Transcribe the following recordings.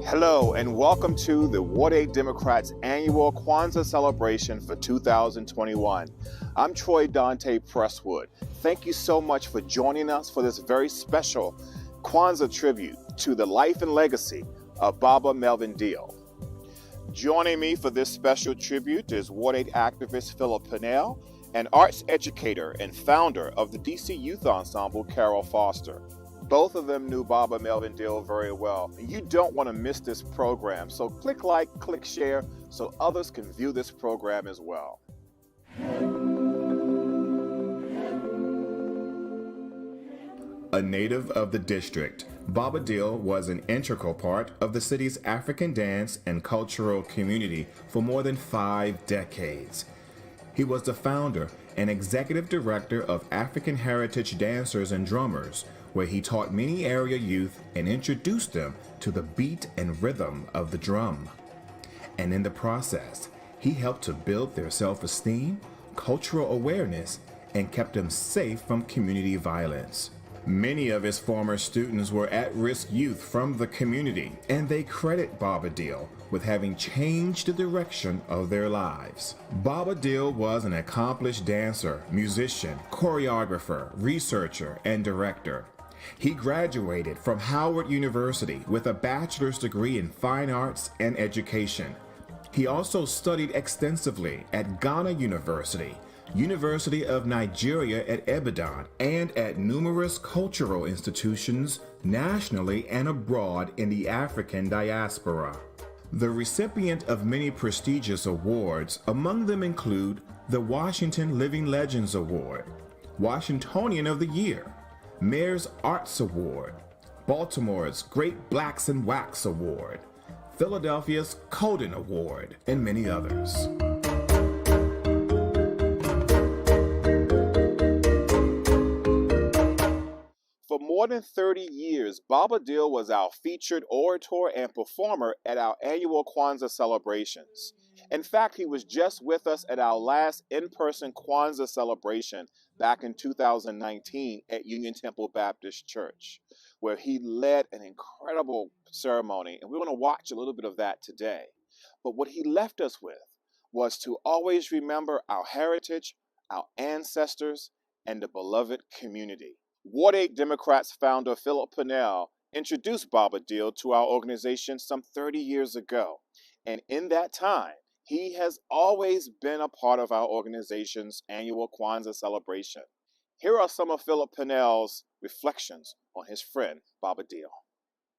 Hello and welcome to the Ward 8 Democrats annual Kwanzaa celebration for 2021. I'm Troy Dante Presswood. Thank you so much for joining us for this very special Kwanzaa tribute to the life and legacy of Baba Melvin Deal. Joining me for this special tribute is Ward 8 activist Philip Pinnell and arts educator and founder of the DC Youth Ensemble, Carol Foster. Both of them knew Baba Melvin Deal very well. You don't want to miss this program, so click like, click share, so others can view this program as well. A native of the district, Baba Deal was an integral part of the city's African dance and cultural community for more than 5 decades. He was the founder and executive director of African Heritage Dancers and Drummers, where he taught many area youth and introduced them to the beat and rhythm of the drum. And in the process, he helped to build their self-esteem, cultural awareness, and kept them safe from community violence. Many of his former students were at-risk youth from the community, and they credit Baba Deal with having changed the direction of their lives. Baba Deal was an accomplished dancer, musician, choreographer, researcher, and director. He graduated from Howard University with a bachelor's degree in fine arts and education. He also studied extensively at Ghana University, University of Nigeria at Ibadan, and at numerous cultural institutions nationally and abroad in the African diaspora. The recipient of many prestigious awards, among them include the Washington Living Legends Award, Washingtonian of the Year, Mayor's Arts Award, Baltimore's Great Blacks in Wax Award, Philadelphia's Coden Award, and many others. For more than 30 years, Baba Deal was our featured orator and performer at our annual Kwanzaa celebrations. In fact, he was just with us at our last in-person Kwanzaa celebration back in 2019 at Union Temple Baptist Church, where he led an incredible ceremony, and we're going to watch a little bit of that today. But what he left us with was to always remember our heritage, our ancestors, and the beloved community. Ward 8 Democrats founder Philip Pinnell introduced Baba Deal to our organization some 30 years ago, and in that time, he has always been a part of our organization's annual Kwanzaa celebration. Here are some of Philip Pinnell's reflections on his friend, Baba Deal.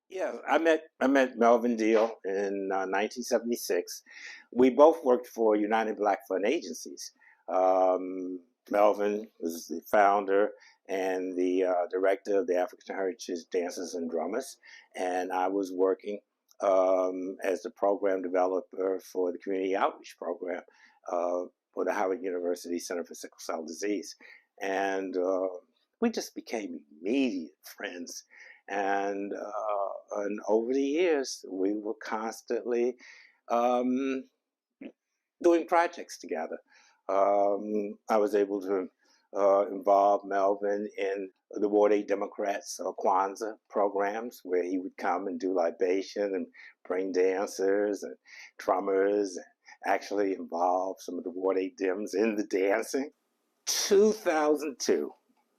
Yeah, I met Melvin Deal in 1976. We both worked for United Black Fund Agencies. Um, Melvin was the founder and the director of the African Heritage Dancers and Drummers, and I was working as the program developer for the community outreach program uh, for the Howard University Center for Sickle Cell Disease, and we just became immediate friends and over the years, we were constantly um, doing projects together. I was able to involve Melvin in the Ward 8 Democrats Kwanzaa programs where he would come and do libation and bring dancers and drummers, and actually involve some of the Ward 8 Dems in the dancing. 2002.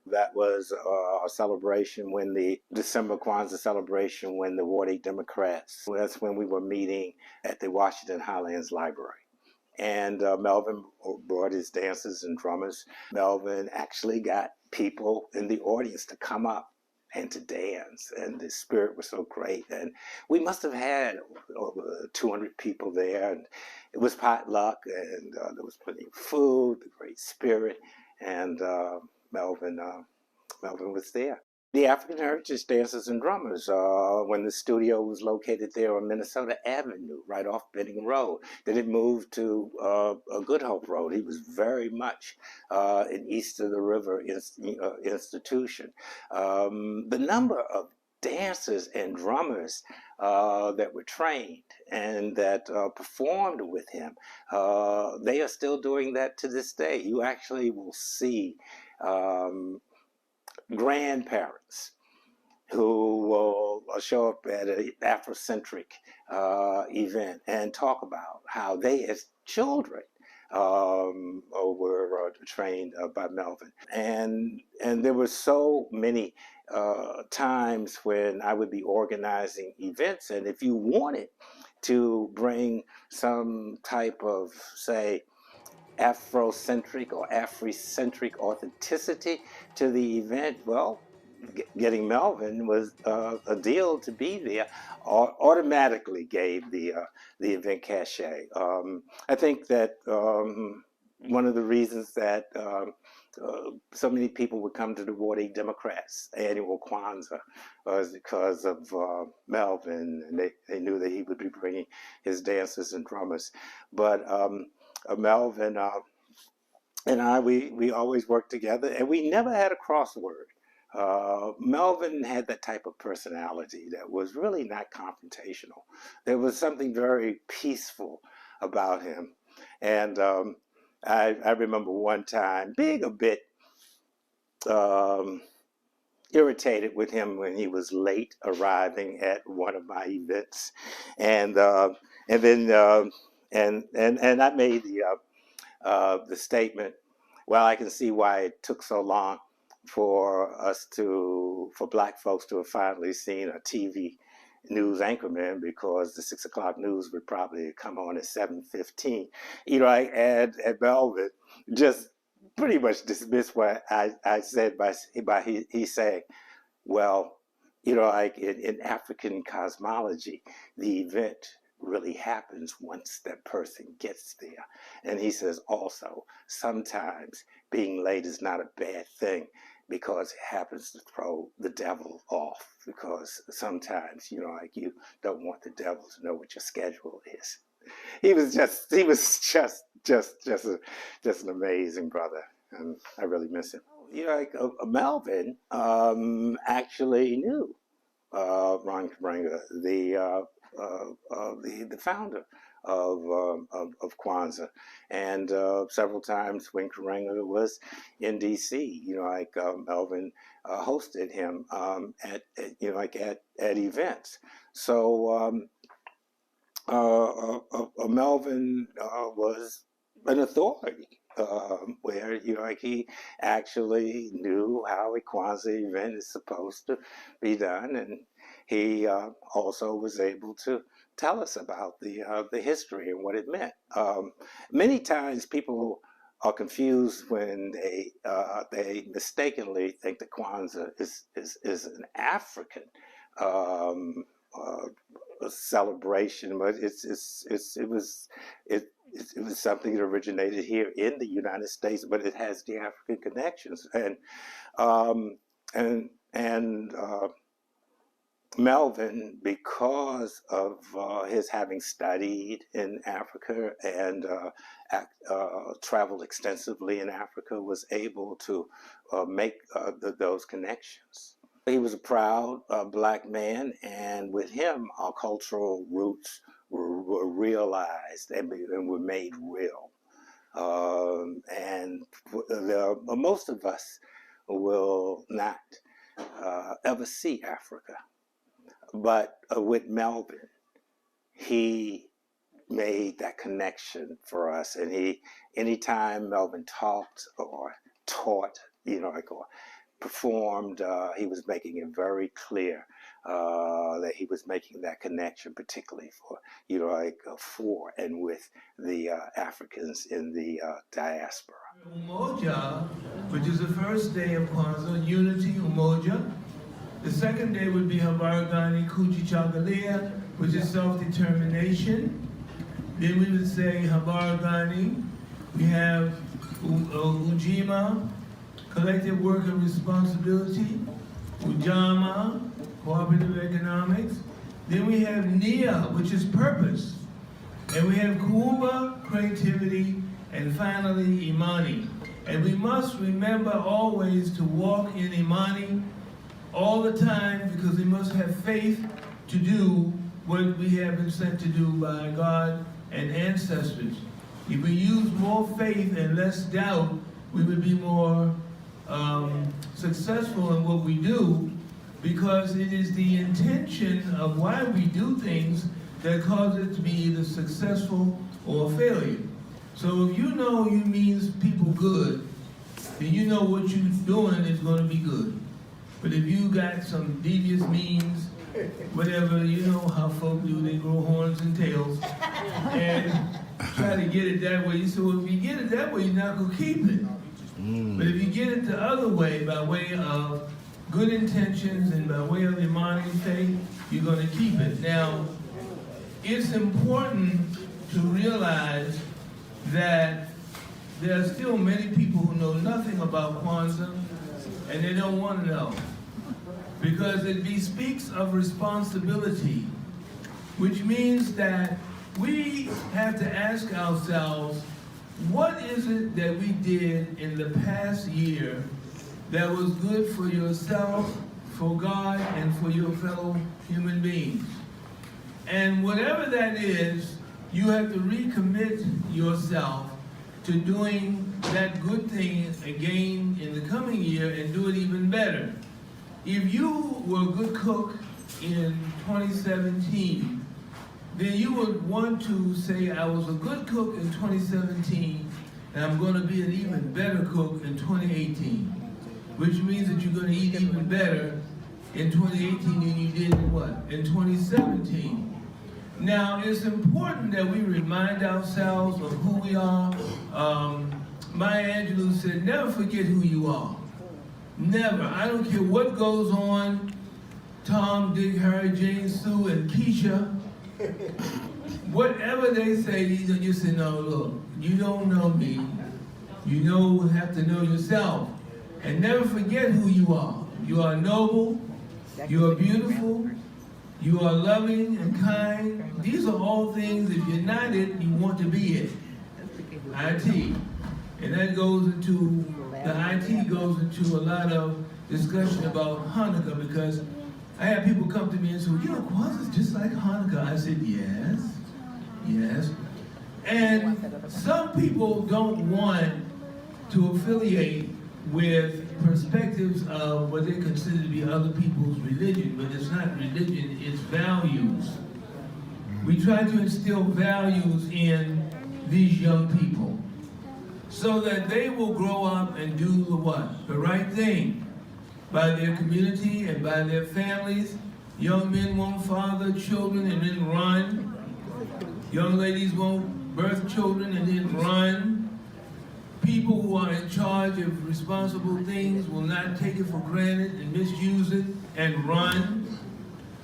That was a celebration when the December Kwanzaa celebration when the Ward 8 Democrats, that's when we were meeting at the Washington Highlands Library. And Melvin brought his dancers and drummers. Melvin actually got people in the audience to come up and to dance, and the spirit was so great. And we must have had over 200 people there, and it was potluck, and there was plenty of food, the great spirit, and Melvin Melvin was there. The African Heritage Dancers and Drummers, when the studio was located there on Minnesota Avenue, right off Benning Road. Then it moved to Good Hope Road. He was very much an East of the River institution. The number of dancers and drummers that were trained and that performed with him, they are still doing that to this day. You actually will see um, grandparents who will show up at an Afrocentric event and talk about how they, as children, were trained by Melvin. And there were so many times when I would be organizing events, and if you wanted to bring some type of, say, Afrocentric or Afrocentric authenticity to the event, well, getting Melvin was a deal to be there. Automatically gave the event cachet. I think that one of the reasons that so many people would come to the Ward 8 Democrats annual Kwanzaa was because of Melvin, and they knew that he would be bringing his dancers and drummers. But Melvin and we always worked together, and we never had a crossword. Melvin had that type of personality that was really not confrontational. There was something very peaceful about him. And I remember one time being a bit um, irritated with him when he was late arriving at one of my events. And, and then, and I made the statement, well, I can see why it took so long for black folks to have finally seen a TV news anchorman, because the 6 o'clock news would probably come on at 7:15. And Melvin just pretty much dismissed what I said by he saying, well, like in African cosmology, the event really happens once that person gets there. And he says also, sometimes being late is not a bad thing because it happens to throw the devil off. Because sometimes, like you don't want the devil to know what your schedule is. He was just an amazing brother, and I really miss him. Melvin actually knew Ron Karenga, the founder of Kwanzaa, and several times when Karenga was in D.C., Melvin hosted him at events. So Melvin was an authority. Where he actually knew how a Kwanzaa event is supposed to be done, and he also was able to tell us about the history and what it meant. Many times people are confused when they mistakenly think that Kwanzaa is an African a celebration, but it was something that originated here in the United States, but it has the African connections. And Melvin, because of his having studied in Africa and traveled extensively in Africa, was able to make those connections. He was a proud Black man, and with him, our cultural roots were realized and were made real. And most of us will not ever see Africa. But with Melvin, he made that connection for us. And anytime Melvin talked or taught, or performed, he was making it very clear that he was making that connection, particularly for, for and with the Africans in the diaspora. Umoja, which is the first day of Kwanzaa, unity, Umoja. The second day would be Habari, Gani, Kuchichangalia, which is self-determination. Then we would say Habari, Gani. We have Ujima, collective work and responsibility. Ujama, cooperative economics. Then we have Nia, which is purpose. And we have Kuumba, creativity. And finally, Imani. And we must remember always to walk in Imani all the time, because we must have faith to do what we have been sent to do by God and ancestors. If we use more faith and less doubt, we would be more successful in what we do, because it is the intention of why we do things that cause it to be either successful or failure. So if you know you means people good, then you know what you're doing is going to be good. But if you got some devious means, whatever, you know how folk do, they grow horns and tails, and try to get it that way. So if you get it that way, you're not going to keep it. But if you get it the other way, by way of good intentions and by way of Imani faith, you're going to keep it. Now, it's important to realize that there are still many people who know nothing about Kwanzaa, and they don't want to know, because it bespeaks of responsibility, which means that we have to ask ourselves, what is it that we did in the past year that was good for yourself, for God, and for your fellow human beings? And whatever that is, you have to recommit yourself to doing that good thing again in the coming year and do it even better. If you were a good cook in 2017, then you would want to say, I was a good cook in 2017, and I'm going to be an even better cook in 2018, which means that you're going to eat even better in 2018 than you did in what? In 2017. Now, it's important that we remind ourselves of who we are. Maya Angelou said, never forget who you are. Never. I don't care what goes on, Tom, Dick, Harry, Jane, Sue, and Keisha. Whatever they say, you say, no, look, you don't know me. You have to know yourself. And never forget who you are. You are noble, you are beautiful, you are loving and kind. These are all things, if you're not it, you want to be it. IT. And that goes into, the IT goes into a lot of discussion about Hanukkah, because I have people come to me and say, Kwanzaa is just like Hanukkah. I said, yes, yes. And some people don't want to affiliate with perspectives of what they consider to be other people's religion, but it's not religion, it's values. We try to instill values in these young people so that they will grow up and do the what? The right thing by their community and by their families. Young men won't father children and then run. Young ladies won't birth children and then run. People who are in charge of responsible things will not take it for granted and misuse it and run.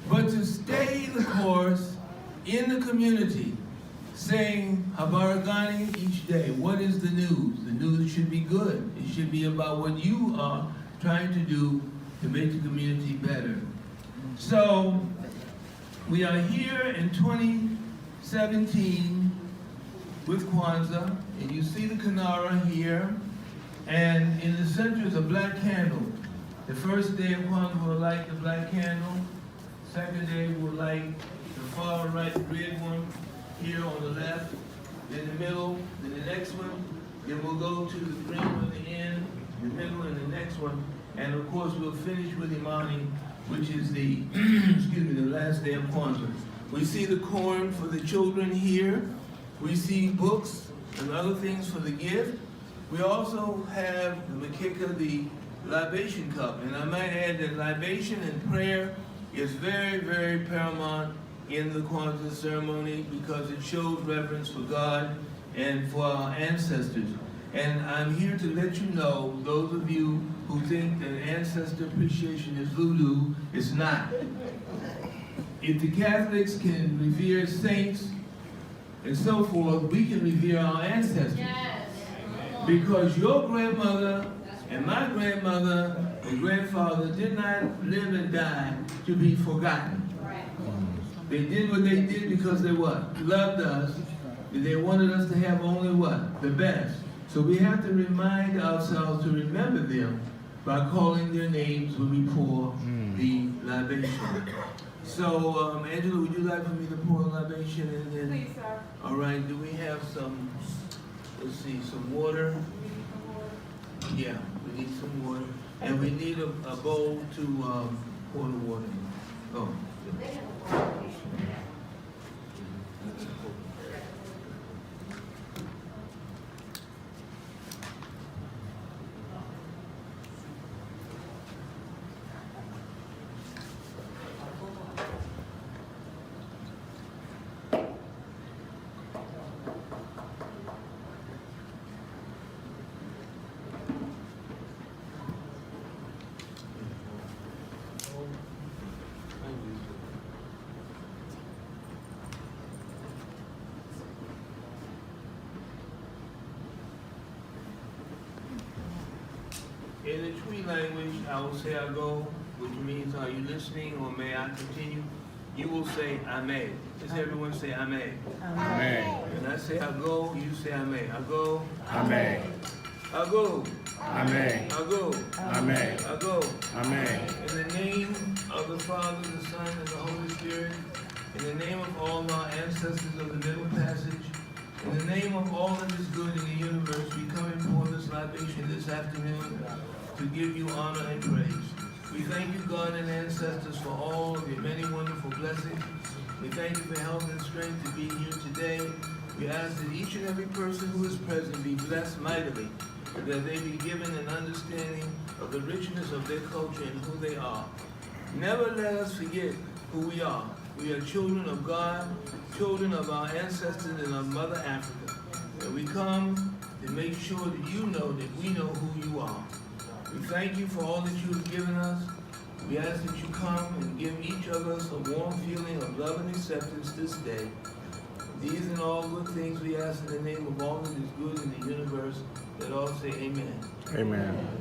But to stay course in the community, saying Habari, Gani each day. What is the news? The news should be good. It should be about what you are trying to do to make the community better. So we are here in 2017 with Kwanzaa, and you see the Kinara here, and in the center is a black candle. The first day of Kwanzaa we'll light the black candle. Second day we'll light the far right red one here on the left, then the middle, then the next one, then we'll go to the green one at the end, the middle, and the next one, and of course we'll finish with Imani, which is the, excuse me, the last day of Kwanzaa. We see the corn for the children here. We see books and other things for the gift. We also have the Makika, the libation cup, and I might add that libation and prayer is very, very paramount in the Kwanzaa ceremony because it shows reverence for God and for our ancestors. And I'm here to let you know, those of you who think that ancestor appreciation is voodoo, it's not. If the Catholics can revere saints and so forth, we can revere our ancestors. Yes. Because your grandmother and my grandmother and grandfather did not live and die to be forgotten. Right. They did what they did because they what? Loved us. They wanted us to have only what? The best. So we have to remind ourselves to remember them by calling their names when we pour the libation. So, Angela, would you like for me to pour a libation and then? Please, sir. All right, do we have some, let's see, some water? Yeah, we need some water. And we need a bowl to pour the water in. Oh. In the Twi language, I will say I go, which means are you listening or may I continue? You will say I may. Does everyone say I may? I may. And I say I go, you say I may. I go. I may. I go. I may. I go. I may. I go. I may. In the name of the Father, the Son, and the Holy Spirit, in the name of all our ancestors of the Middle Passage, in the name of all that is good in the universe, we come and pour this libation this afternoon to give you honor and praise. We thank you, God and ancestors, for all of your many wonderful blessings. We thank you for health and strength to be here today. We ask that each and every person who is present be blessed mightily, and that they be given an understanding of the richness of their culture and who they are. Never let us forget who we are. We are children of God, children of our ancestors and of Mother Africa. And we come to make sure that you know that we know who you are. We thank you for all that you have given us. We ask that you come and give each of us a warm feeling of love and acceptance this day. These and all good things we ask in the name of all that is good in the universe, that all say amen. Amen.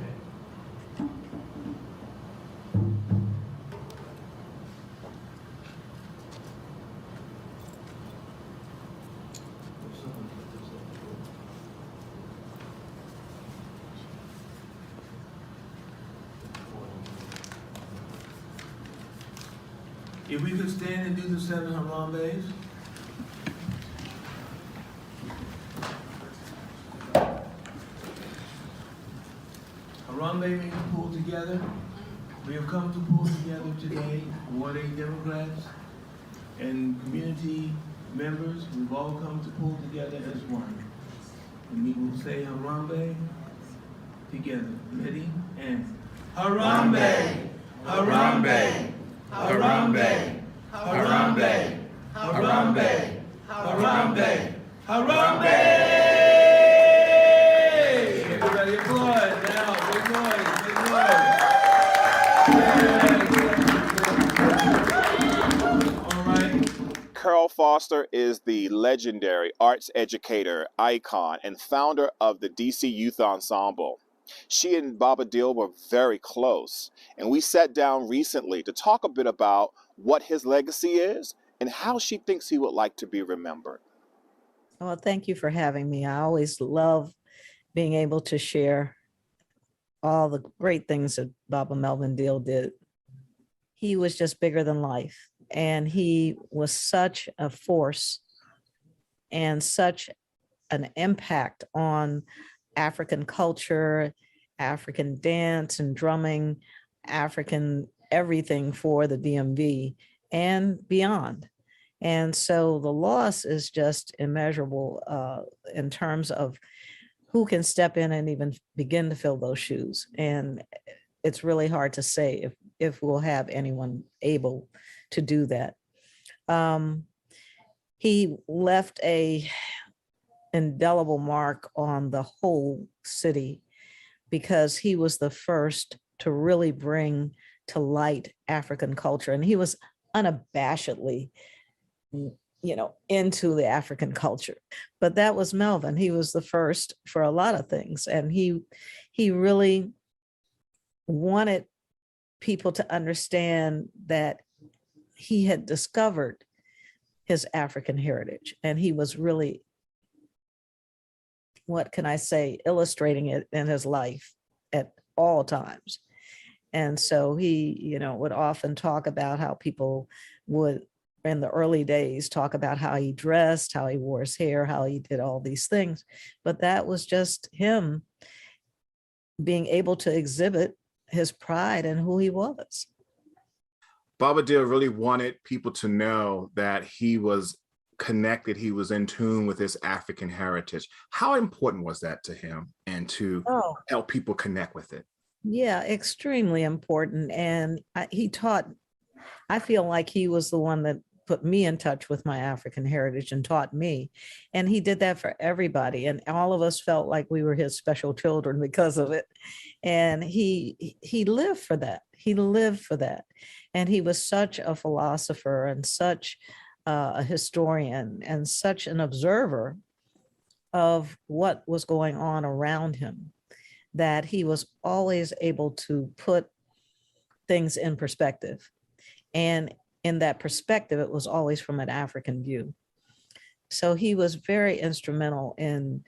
If we could stand and do the 7 Harambes. Harambe means pull together. We have come to pull together today, Ward 8 Democrats and community members. We've all come to pull together as one. And we will say Harambe together. Ready? And Harambe! Harambe! Harambe! Harambe! Harambe! Harambe! Harambe! Everybody applaud now. Big noise, big noise. All right. Foster is the legendary arts educator, icon, and founder of the DC Youth Ensemble. She and Baba Deal were very close, and we sat down recently to talk a bit about what his legacy is and how she thinks he would like to be remembered. Well, thank you for having me. I always love being able to share all the great things that Baba Melvin Deal did. He was just bigger than life, and he was such a force and such an impact on African culture, African dance and drumming, African everything for the DMV and beyond. And so the loss is just immeasurable in terms of who can step in and even begin to fill those shoes. And it's really hard to say if we'll have anyone able to do that. He left a indelible mark on the whole city because he was the first to really bring to light African culture. And he was unabashedly, into the African culture. But that was Melvin. He was the first for a lot of things. And he really wanted people to understand that he had discovered his African heritage. And he was really, what can I say, illustrating it in his life at all times. And so he, would often talk about how people would, in the early days, talk about how he dressed, how he wore his hair, how he did all these things. But that was just him being able to exhibit his pride in who he was. Baba Deal really wanted people to know that he was connected, he was in tune with his African heritage. How important was that to him and to help people connect with it? Yeah, extremely important. And I feel like he was the one that put me in touch with my African heritage and taught me. And he did that for everybody. And all of us felt like we were his special children because of it. And he lived for that. He lived for that. And he was such a philosopher and such a historian and such an observer of what was going on around him, that he was always able to put things in perspective. And in that perspective, it was always from an African view. So he was very instrumental in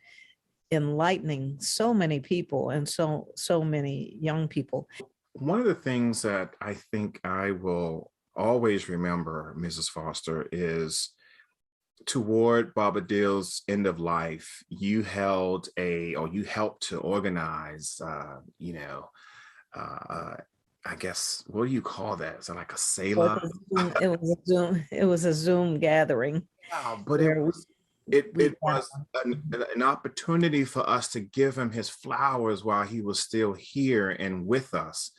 enlightening so many people and so many young people. One of the things that I think I will always remember, Mrs. Foster, is toward Baba Deal's end of life, you helped to organize, I guess, what do you call that? Is it like a Sela? It was a Zoom gathering. Wow, but it was an opportunity for us to give him his flowers while he was still here and with us.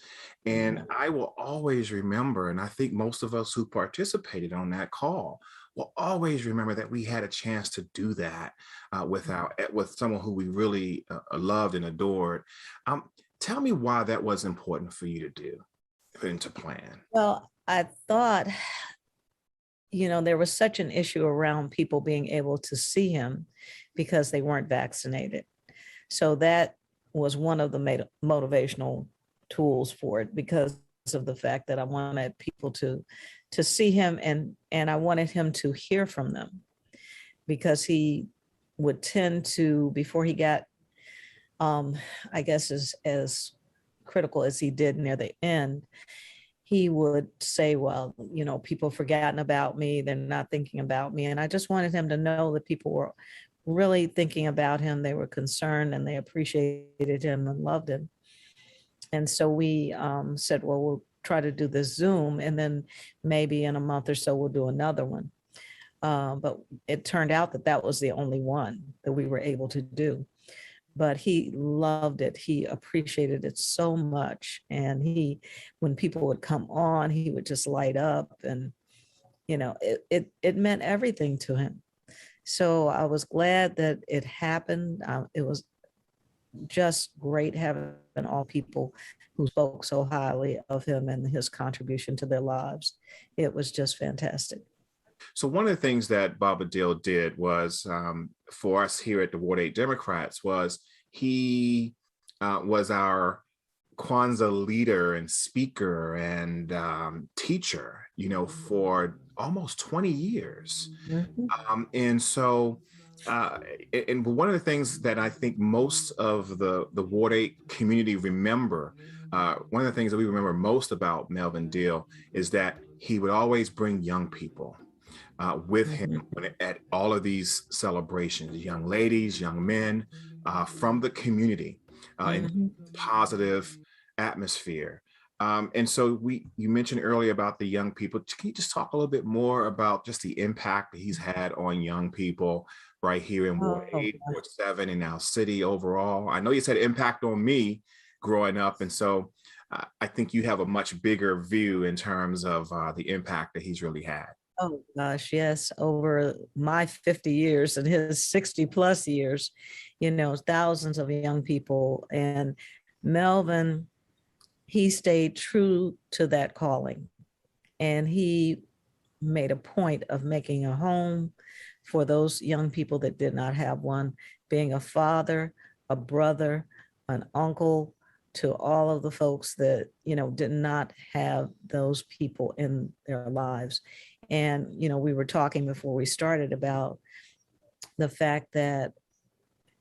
And I will always remember, and I think most of us who participated on that call will always remember that we had a chance to do that with someone who we really loved and adored. Tell me why that was important for you to do and to plan. Well, I thought, there was such an issue around people being able to see him because they weren't vaccinated. So that was one of the motivational tools for it, because of the fact that I wanted people to see him and I wanted him to hear from them, because he would tend to, before he got, I guess, as critical as he did near the end, he would say, well, people forgotten about me, they're not thinking about me. And I just wanted him to know that people were really thinking about him. They were concerned and they appreciated him and loved him. And so we said, well, we'll try to do this Zoom, and then maybe in a month or so, we'll do another one. But it turned out that was the only one that we were able to do. But he loved it. He appreciated it so much. And when people would come on, he would just light up, and, it meant everything to him. So I was glad that it happened. It was just great having all people who spoke so highly of him and his contribution to their lives. It was just fantastic. So one of the things that Baba Dill did was for us here at the Ward 8 Democrats was he was our Kwanzaa leader and speaker and teacher, for almost 20 years. Mhm. And so, uh, and one of the things that I think most of the Ward 8 community remember, one of the things that we remember most about Melvin Deal is that he would always bring young people with him Mhm. at all of these celebrations, young ladies, young men from the community in Mhm. positive atmosphere. And so you mentioned earlier about the young people. Can you just talk a little bit more about just the impact that he's had on young people right here in Ward Oh, 8, Ward 7, and now city overall? I know you said impact on me growing up. And so I think you have a much bigger view in terms of the impact that he's really had. oh gosh, yes. Over my 50 years and his 60 plus years, thousands of young people. And Melvin, he stayed true to that calling. And he made a point of making a home for those young people that did not have one, being a father, a brother, an uncle to all of the folks that, did not have those people in their lives. And, we were talking before we started about the fact that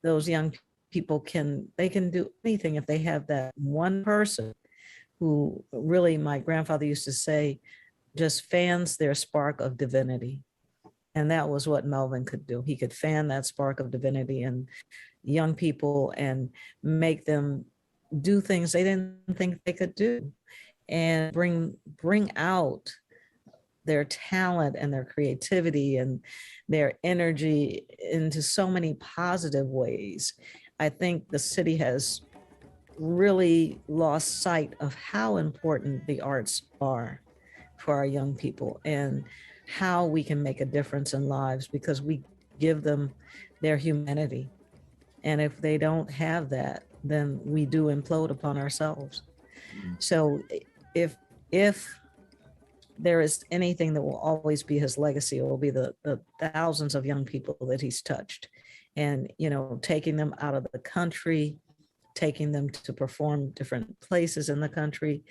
those young people they can do anything if they have that one person who really, my grandfather used to say, just fans their spark of divinity. And that was what Melvin could do. He could fan that spark of divinity in young people and make them do things they didn't think they could do, and bring out their talent and their creativity and their energy into so many positive ways. I think the city has really lost sight of how important the arts are for our young people and how we can make a difference in lives because we give them their humanity. And if they don't have that, then we do implode upon ourselves. Mm. So if there is anything that will always be his legacy, it will be the thousands of young people that he's touched and, taking them out of the country, taking them to perform different places in the country,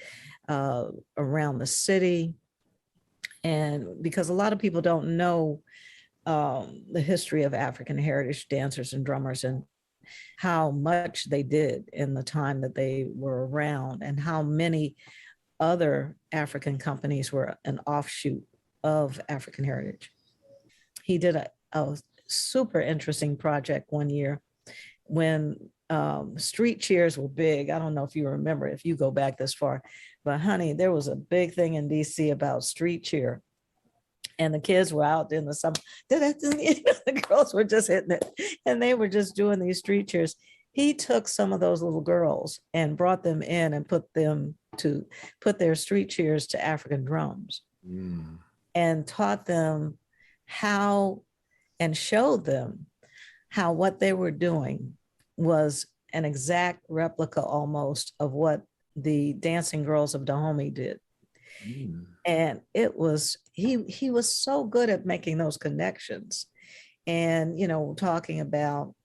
around the city. And because a lot of people don't know the history of African heritage dancers and drummers and how much they did in the time that they were around and how many other African companies were an offshoot of African heritage. He did a super interesting project one year when street cheers were big. I don't know if you remember, if you go back this far, but honey, there was a big thing in DC about street cheer. And the kids were out in the summer. The girls were just hitting it and they were just doing these street cheers. He took some of those little girls and brought them in and put their street cheers to African drums. Mm. And taught them how and showed them how what they were doing was an exact replica almost of what the dancing girls of Dahomey did. Mm. And he was so good at making those connections. And, talking about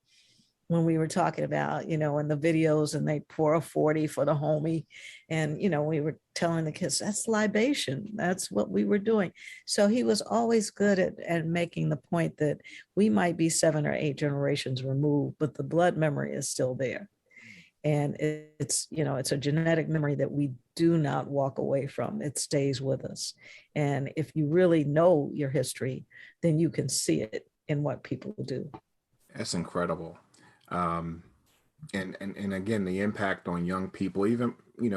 when we were talking about, in the videos and they pour a 40 for the homie. And, we were telling the kids, that's libation. That's what we were doing. So he was always good at making the point that we might be 7 or 8 generations removed, but the blood memory is still there. And it's a genetic memory that we do not walk away from. It stays with us. And if you really know your history, then you can see it in what people do. That's incredible. Um, and again, the impact on young people, even,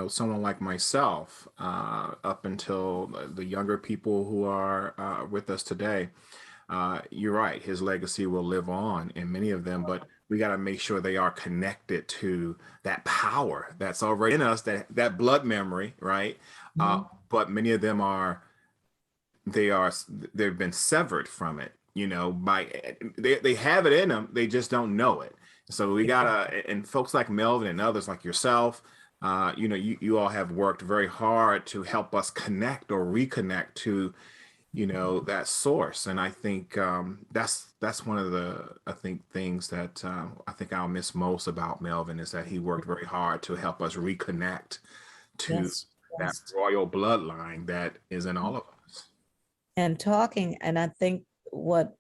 someone like myself, up until the younger people who are with us today, you're right. His legacy will live on in many of them, but we got to make sure they are connected to that power that's already in us, that blood memory, right? Mhm. But many of them they've been severed from it, they have it in them, they just don't know it. So we gotta, and folks like Melvin and others like yourself, you all have worked very hard to help us connect or reconnect to that source. And I think that's one of the things that I think I'll miss most about Melvin is that he worked very hard to help us reconnect to Yes, that yes. royal bloodline that is in all of us. And talking, and I think what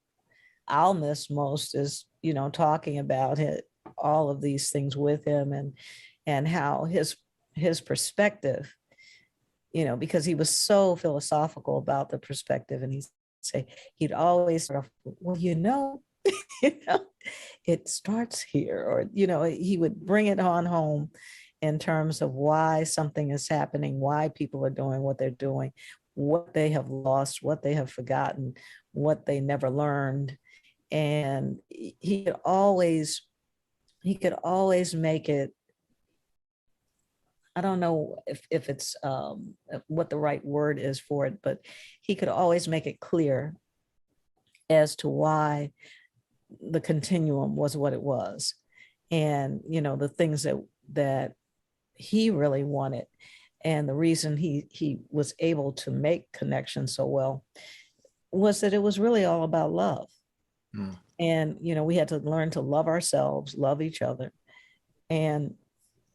I'll miss most is, talking about it, all of these things with him, and how his perspective, because he was so philosophical about the perspective, and he'd always sort of, well, you know, it starts here, or he would bring it on home in terms of why something is happening, why people are doing what they're doing, what they have lost, what they have forgotten, what they never learned. And he could always make it, I don't know if it's what the right word is for it, but he could always make it clear as to why the continuum was what it was. And, the things that he really wanted. And the reason he was able to make connections so well was that it was really all about love. Mm. And, we had to learn to love ourselves, love each other, and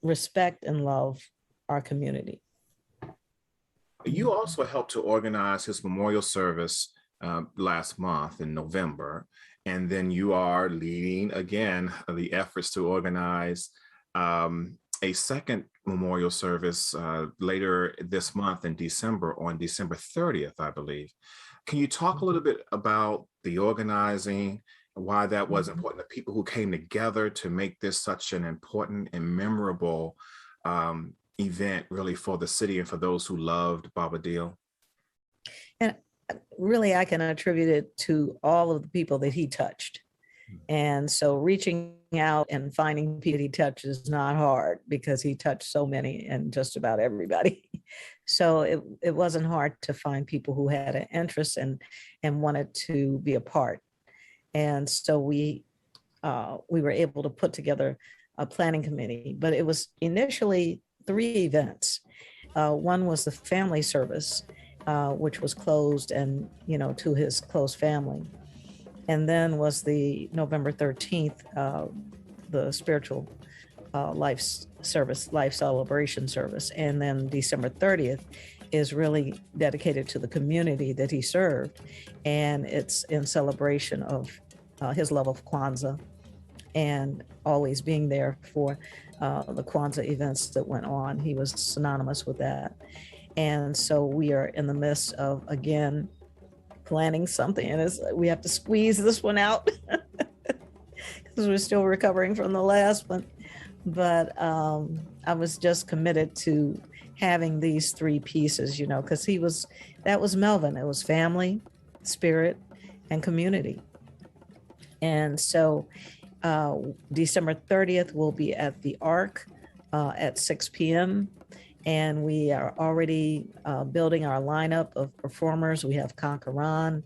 respect and love our community. You also helped to organize his memorial service last month in November. And then you are leading again the efforts to organize a second memorial service later this month in December, on December 30th, I believe. Can you talk a little bit about the organizing, why that was important, the people who came together to make this such an important and memorable event really for the city and for those who loved Baba Deal? And really, I can attribute it to all of the people that he touched. And so reaching out and finding people he touched is not hard, because he touched so many and just about everybody. So it wasn't hard to find people who had an interest and wanted to be a part. And so we were able to put together a planning committee, but it was initially 3 events. One was the family service, which was closed and, to his close family. And then was the November 13th, the spiritual life service, life celebration service. And then December 30th is really dedicated to the community that he served. And it's in celebration of his love of Kwanzaa, and always being there for the Kwanzaa events that went on. He was synonymous with that. And so we are in the midst of, again, planning something, and we have to squeeze this one out because we're still recovering from the last one. But I was just committed to having these 3 pieces, because that was Melvin. It was family, spirit, and community. And so December 30th will be at the Ark at 6 p.m. And we are already building our lineup of performers. We have Kankaran,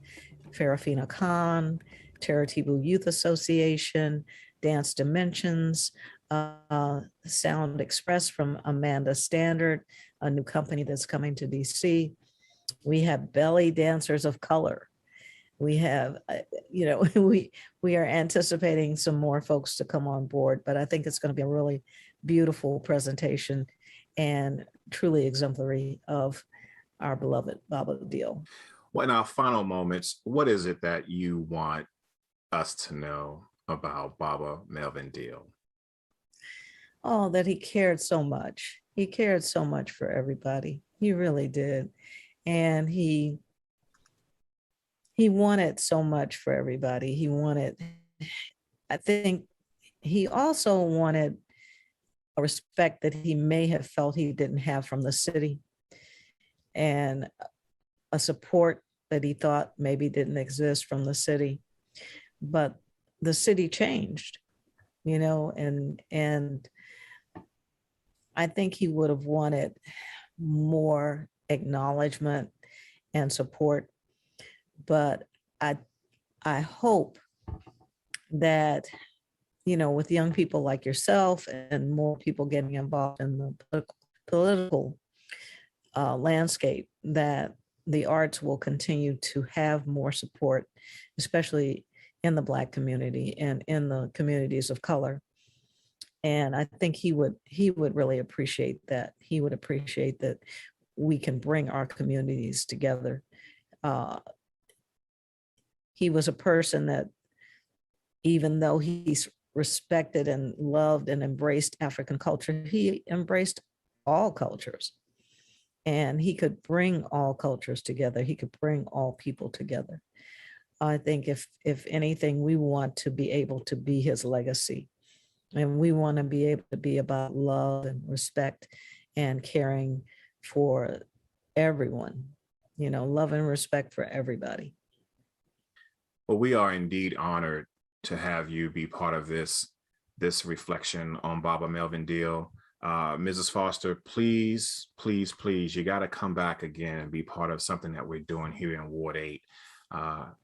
Farafina Khan, Taratibu Youth Association, Dance Dimensions, Sound Express from Amanda Standard, a new company that's coming to DC. We have belly dancers of color. We have, we are anticipating some more folks to come on board, but I think it's going to be a really beautiful presentation and truly exemplary of our beloved Baba Deal. Well, in our final moments, what is it that you want us to know about Baba Melvin Deal? Oh, that he cared so much. He cared so much for everybody. He really did. And he wanted so much for everybody. I think he also wanted a respect that he may have felt he didn't have from the city, and a support that he thought maybe didn't exist from the city. But the city changed, and I think he would have wanted more acknowledgement and support. But I hope that, with young people like yourself and more people getting involved in the political landscape, that the arts will continue to have more support, especially in the Black community and in the communities of color. And I think he would really appreciate that. He would appreciate that we can bring our communities together. He was a person that, even though he's respected and loved and embraced African culture, he embraced all cultures. And he could bring all cultures together. He could bring all people together. I think if anything, we want to be able to be his legacy. And we want to be able to be about love and respect and caring for everyone, love and respect for everybody. Well, we are indeed honored to have you be part of this reflection on Baba Melvin Deal. Mrs. Foster, please, please, please, you got to come back again and be part of something that we're doing here in Ward 8.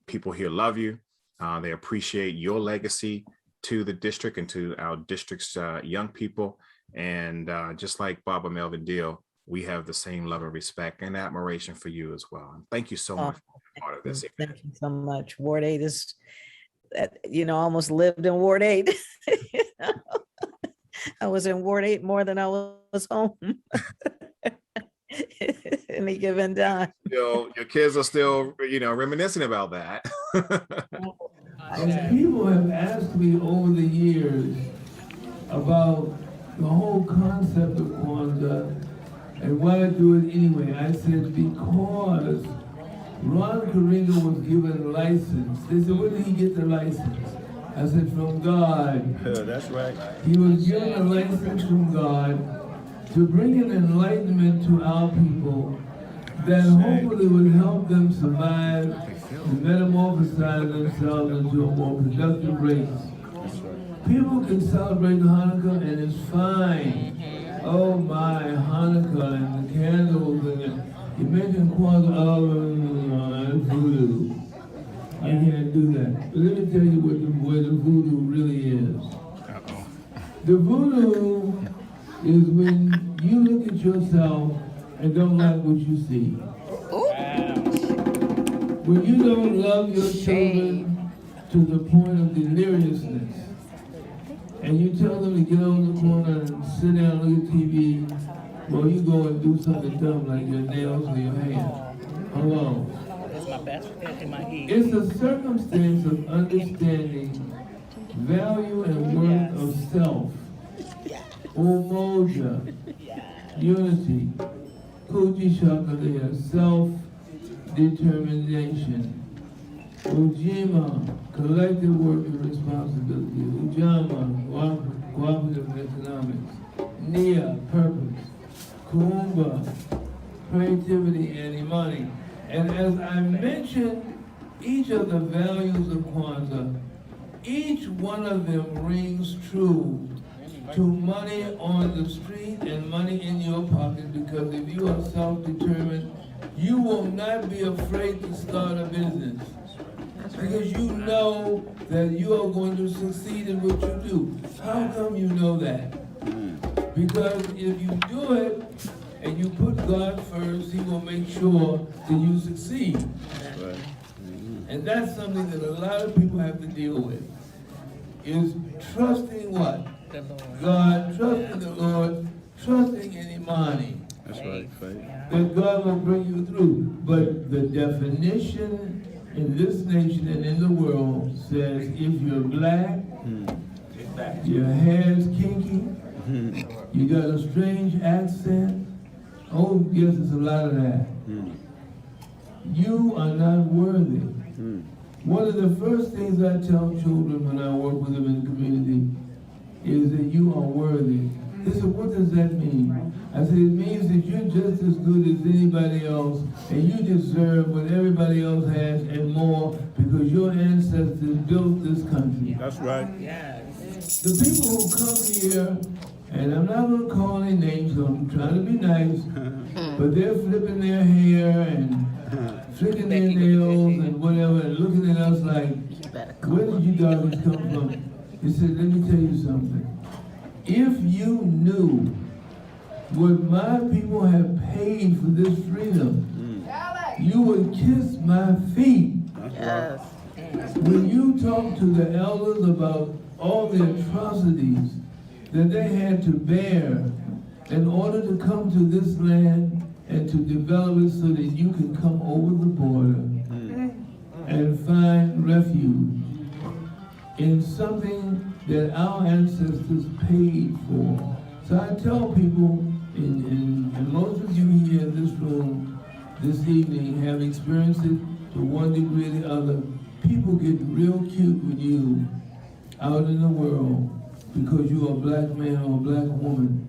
People here love you. They appreciate your legacy to the district and to our district's young people. And just like Baba Melvin Deal, we have the same love and respect and admiration for you as well. And thank you so much for being part of this event. Thank you so much. Ward 8 is, almost lived in Ward 8. I was in Ward 8 more than I was home. Any given time. Your kids are still, reminiscing about that. And people have asked me over the years about the whole concept of Kwanzaa and why I do it anyway. I said, because Ron Karinga was given a license. They said, where did he get the license? I said, from God. That's right. He was given a license from God to bring an enlightenment to our people that hopefully would help them survive and metamorphosize themselves into a more productive race. People can celebrate Hanukkah and it's fine. Oh my, Hanukkah and the candles and you mentioned Kwanzaa, oh, voodoo. I can't do that. But let me tell you where the voodoo really is. The voodoo is when you look at yourself and don't like what you see. When you don't love your children to the point of deliriousness, and you tell them to get on the corner and sit down and look at TV, well, you go and do something dumb like your nails or your hair. Hello. It's a circumstance of understanding value and worth of self, umoja, unity, kujishakaleya, self-determination, ujima, collective work and responsibility, ujama, cooperative economics, nia, purpose, Kuumba, creativity and imani. And as I mentioned, each of the values of Kwanzaa, each one of them rings true to money on the street and money in your pocket, because if you are self-determined, you will not be afraid to start a business. Because you know that you are going to succeed in what you do. How come you know that? Because if you do it and you put God first, He will make sure that you succeed. And that's something that a lot of people have to deal with, is trusting what? God, trusting the Lord, trusting in Imani. That's right, faith. That God will bring you through. But the definition in this nation and in the world says if you're black, your hair's kinky, you got a strange accent, oh yes, it's a lot of that. You are not worthy. One of the first things I tell children when I work with them in the community is that you are worthy. They said, what does that mean? I said, it means that you're just as good as anybody else, and you deserve what everybody else has and more, because your ancestors built this country. That's right. The people who come here, and I'm not going to call any names, so I'm trying to be nice, but they're flipping their hair and flicking their nails and whatever, and looking at us like, where did you darkness come from? He said, let me tell you something. If you knew what my people have paid for this freedom, you would kiss my feet. Yes. When you talk to the elders about all the atrocities that they had to bear in order to come to this land and to develop it so that you can come over the border and find refuge in something that our ancestors paid for. So I tell people, and most of you here in this room this evening have experienced it to one degree or the other. People get real cute with you out in the world because you're a black man or a black woman.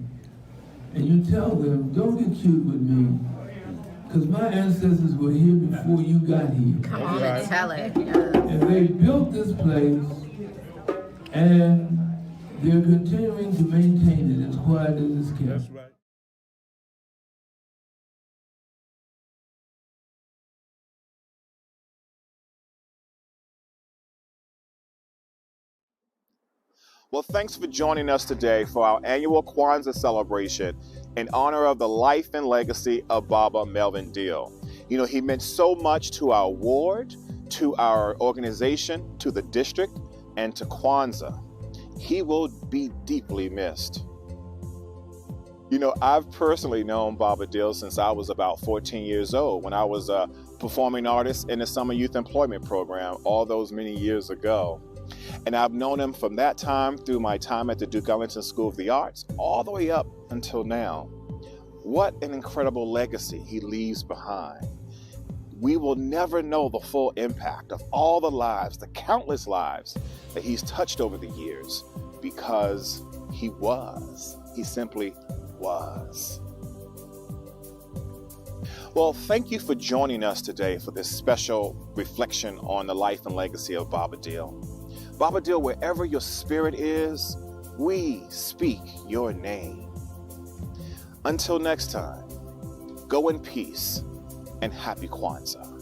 And you tell them, don't get cute with me, because my ancestors were here before you got here. Come on and tell it. Yes. And they built this place, and they're continuing to maintain it as quiet as it's kept. That's right. Well, thanks for joining us today for our annual Kwanzaa celebration in honor of the life and legacy of Baba Melvin Deal. You know, he meant so much to our ward, to our organization, to the district, and to Kwanzaa. He will be deeply missed. You know, I've personally known Baba Deal since I was about 14 years old, when I was a performing artist in the Summer Youth Employment Program all those many years ago. And I've known him from that time through my time at the Duke Ellington School of the Arts, all the way up until now. What an incredible legacy he leaves behind. We will never know the full impact of all the lives, the countless lives that he's touched over the years, because he simply was. Well, thank you for joining us today for this special reflection on the life and legacy of Baba Deal. Baba Deal, wherever your spirit is, we speak your name. Until next time, go in peace and happy Kwanzaa.